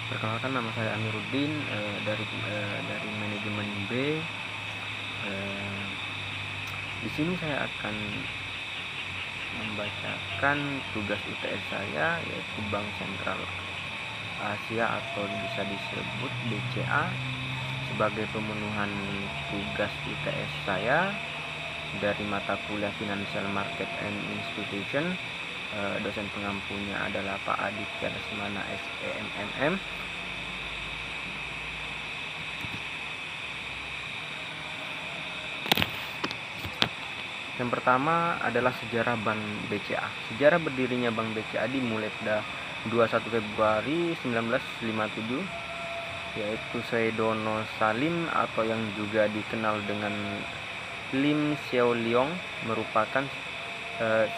Perkenalkan, nama saya Amiruddin, dari manajemen B. Eh, di sini saya akan membacakan tugas UTS saya, yaitu Bank Sentral Asia atau bisa disebut BCA, sebagai pemenuhan tugas UTS saya dari mata kuliah Financial Market and Institution. Dosen pengampunya adalah Pak Aditya Lesmana SEMMM. Yang pertama adalah sejarah Bank BCA. Sejarah berdirinya Bank BCA dimulai pada 21 Februari 1957, yaitu Saidono Salim atau yang juga dikenal dengan Lim Xiao Leong merupakan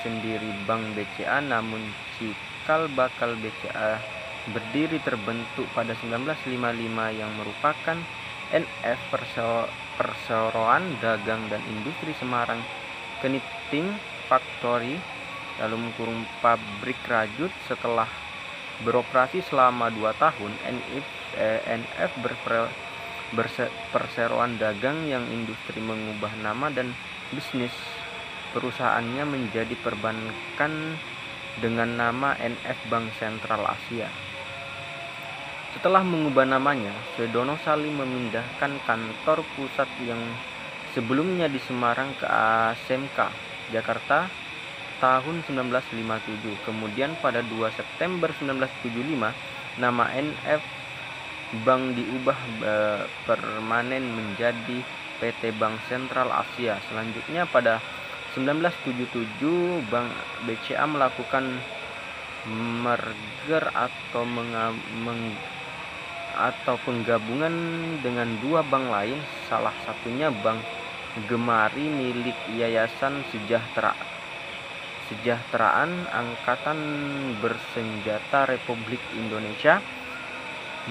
sendiri Bank BCA, namun cikal bakal BCA berdiri terbentuk pada 1955 yang merupakan NF Perseroan Dagang dan Industri Semarang Knitting Factory, lalu kurung pabrik rajut. Setelah beroperasi selama 2 tahun, NF Perseroan Dagang yang Industri mengubah nama dan bisnis perusahaannya menjadi perbankan dengan nama NF Bank Sentral Asia. Setelah mengubah namanya, Saidono Salim memindahkan kantor pusat yang sebelumnya di Semarang ke ASMK Jakarta tahun 1957. Kemudian pada 2 September 1975, nama NF Bank diubah permanen menjadi PT Bank Sentral Asia. Selanjutnya pada 1977, Bank BCA melakukan merger atau penggabungan dengan 2 bank lain, salah satunya Bank Gemari milik Yayasan Sejahteraan Angkatan Bersenjata Republik Indonesia.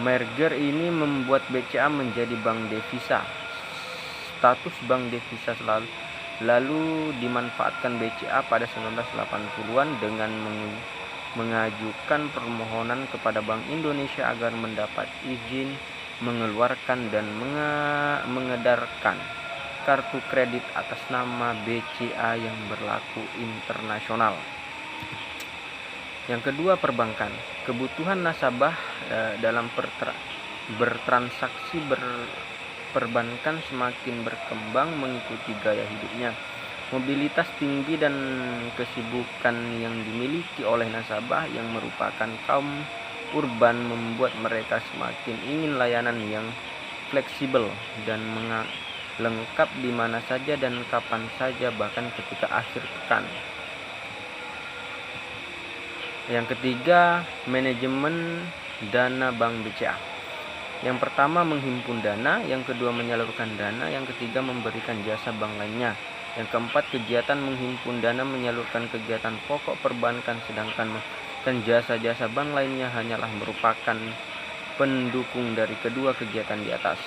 Merger ini membuat BCA menjadi bank devisa. Status bank devisa lalu dimanfaatkan BCA pada 1980-an dengan mengajukan permohonan kepada Bank Indonesia agar mendapat izin mengeluarkan dan mengedarkan kartu kredit atas nama BCA yang berlaku internasional. Yang kedua, perbankan. Kebutuhan nasabah dalam bertransaksi perbankan semakin berkembang mengikuti gaya hidupnya. Mobilitas tinggi dan kesibukan yang dimiliki oleh nasabah yang merupakan kaum urban membuat mereka semakin ingin layanan yang fleksibel dan lengkap di mana saja dan kapan saja, bahkan ketika akhir pekan. Yang ketiga, manajemen dana Bank BCA. Yang pertama, menghimpun dana. Yang kedua, menyalurkan dana. Yang ketiga, memberikan jasa bank lainnya. Yang keempat, kegiatan menghimpun dana menyalurkan kegiatan pokok perbankan, sedangkan jasa-jasa bank lainnya hanyalah merupakan pendukung dari kedua kegiatan di atas.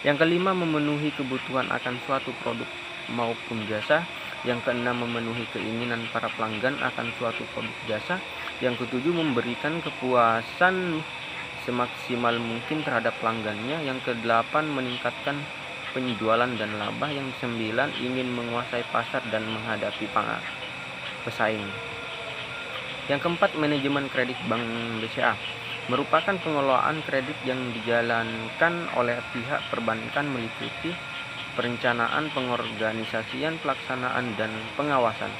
Yang kelima, memenuhi kebutuhan akan suatu produk maupun jasa. Yang keenam, memenuhi keinginan para pelanggan akan suatu produk jasa. Yang ketujuh, memberikan kepuasan semaksimal mungkin terhadap pelanggannya. Yang kedelapan, meningkatkan penjualan dan laba. Yang kesembilan, ingin menguasai pasar dan menghadapi pesaing. Yang keempat, manajemen kredit Bank BCA merupakan pengelolaan kredit yang dijalankan oleh pihak perbankan meliputi perencanaan, pengorganisasian, pelaksanaan, dan pengawasan,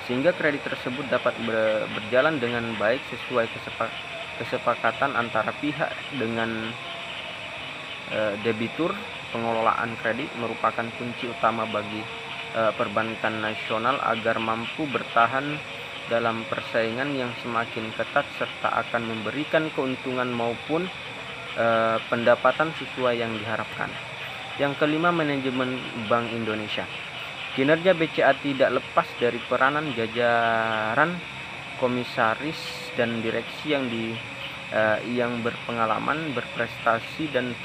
sehingga kredit tersebut dapat berjalan dengan baik sesuai kesepakatan antara pihak dengan debitur. Pengelolaan kredit merupakan kunci utama bagi perbankan nasional agar mampu bertahan dalam persaingan yang semakin ketat serta akan memberikan keuntungan maupun pendapatan sesuai yang diharapkan. Yang kelima, manajemen Bank Indonesia. Kinerja BCA tidak lepas dari peranan jajaran komisaris dan direksi yang berpengalaman, berprestasi, dan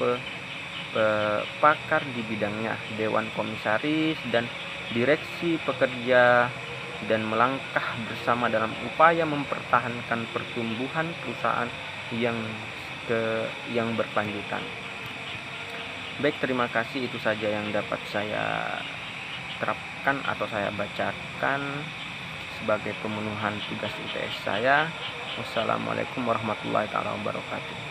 pakar di bidangnya. Dewan Komisaris dan direksi pekerja dan melangkah bersama dalam upaya mempertahankan pertumbuhan perusahaan yang berkelanjutan. Baik, terima kasih, itu saja yang dapat saya terapkan atau saya bacakan sebagai pemenuhan tugas ITS saya. Wassalamualaikum warahmatullahi wabarakatuh.